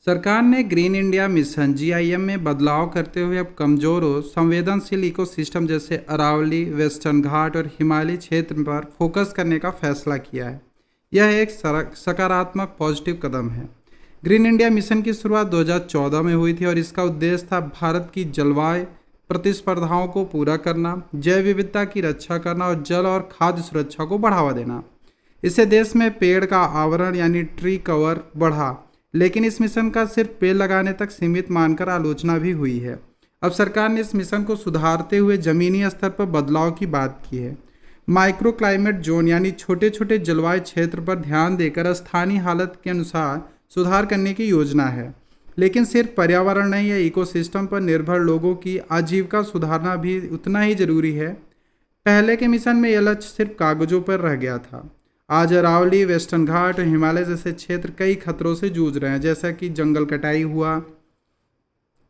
सरकार ने green India mission GIM में बदलाव करते हुए अब कमजोर और संवेदनशील इकोसिस्टम जैसे अरावली, वेस्टर्न घाट और हिमालयी क्षेत्र पर फोकस करने का फैसला किया है। यह एक सकारात्मक पॉजिटिव कदम है। ग्रीन इंडिया मिशन की शुरुआत 2014 में हुई थी और इसका उद्देश्य था भारत की जलवायु प्रतिस्पर्धाओं को पूरा करना, जैव विविधता की रक्षा करना और जल और खाद्य सुरक्षा को बढ़ावा देना। इससे देश में पेड़ का आवरण यानी ट्री कवर बढ़ा, लेकिन इस मिशन का सिर्फ पेड़ लगाने तक सीमित मानकर आलोचना भी हुई है। अब सरकार ने इस मिशन को सुधारते हुए जमीनी स्तर पर बदलाव की बात की है। माइक्रो क्लाइमेट जोन यानी छोटे छोटे जलवायु क्षेत्र पर ध्यान देकर स्थानीय हालत के अनुसार सुधार करने की योजना है। लेकिन सिर्फ पर्यावरण नहीं, या इकोसिस्टम पर निर्भर लोगों की आजीविका सुधारना भी उतना ही जरूरी है। पहले के मिशन में यह लक्ष्य सिर्फ कागजों पर रह गया था। आज अरावली, वेस्टर्न घाट और हिमालय जैसे क्षेत्र कई खतरों से जूझ रहे हैं, जैसा कि जंगल कटाई हुआ,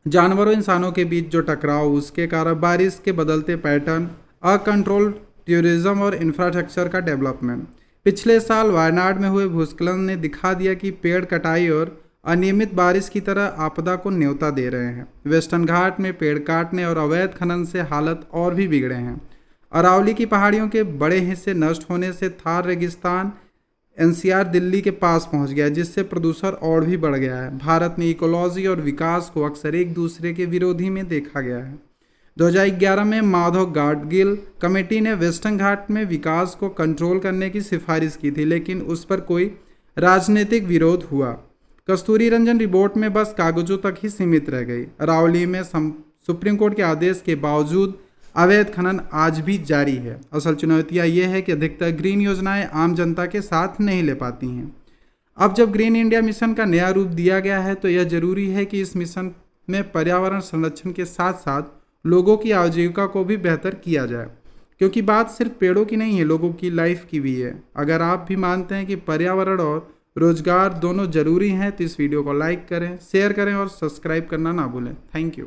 जानवरों इंसानों के बीच जो टकराव, उसके कारण बारिश के बदलते पैटर्न, अकंट्रोल टूरिज्म और इंफ्रास्ट्रक्चर का डेवलपमेंट। पिछले साल वायनाड में हुए भूस्खलन ने दिखा दिया कि पेड़ कटाई और अनियमित बारिश की तरह आपदा को न्योता दे रहे हैं। वेस्टर्न घाट में पेड़ काटने और अवैध खनन से हालत और भी बिगड़े हैं। अरावली की पहाड़ियों के बड़े हिस्से नष्ट होने से थार रेगिस्तान एनसीआर दिल्ली के पास पहुंच गया, जिससे प्रदूषण और भी बढ़ गया है। भारत में इकोलॉजी और विकास को अक्सर एक दूसरे के विरोधी में देखा गया है। 2011 में माधव गाडगिल कमेटी ने वेस्टर्न घाट में विकास को कंट्रोल करने की सिफारिश की थी, लेकिन उस पर कोई राजनीतिक विरोध हुआ। कस्तूरी रंजन रिपोर्ट में बस कागजों तक ही सीमित रह गई। अरावली में सुप्रीम कोर्ट के आदेश के बावजूद अवैध खनन आज भी जारी है। असल चुनौतियाँ ये है कि अधिकतर ग्रीन योजनाएं आम जनता के साथ नहीं ले पाती हैं। अब जब ग्रीन इंडिया मिशन का नया रूप दिया गया है, तो यह जरूरी है कि इस मिशन में पर्यावरण संरक्षण के साथ साथ लोगों की आजीविका को भी बेहतर किया जाए, क्योंकि बात सिर्फ पेड़ों की नहीं है, लोगों की लाइफ की भी है। अगर आप भी मानते हैं कि पर्यावरण और रोजगार दोनों जरूरी हैं, तो इस वीडियो को लाइक करें, शेयर करें और सब्सक्राइब करना ना भूलें। Thank you.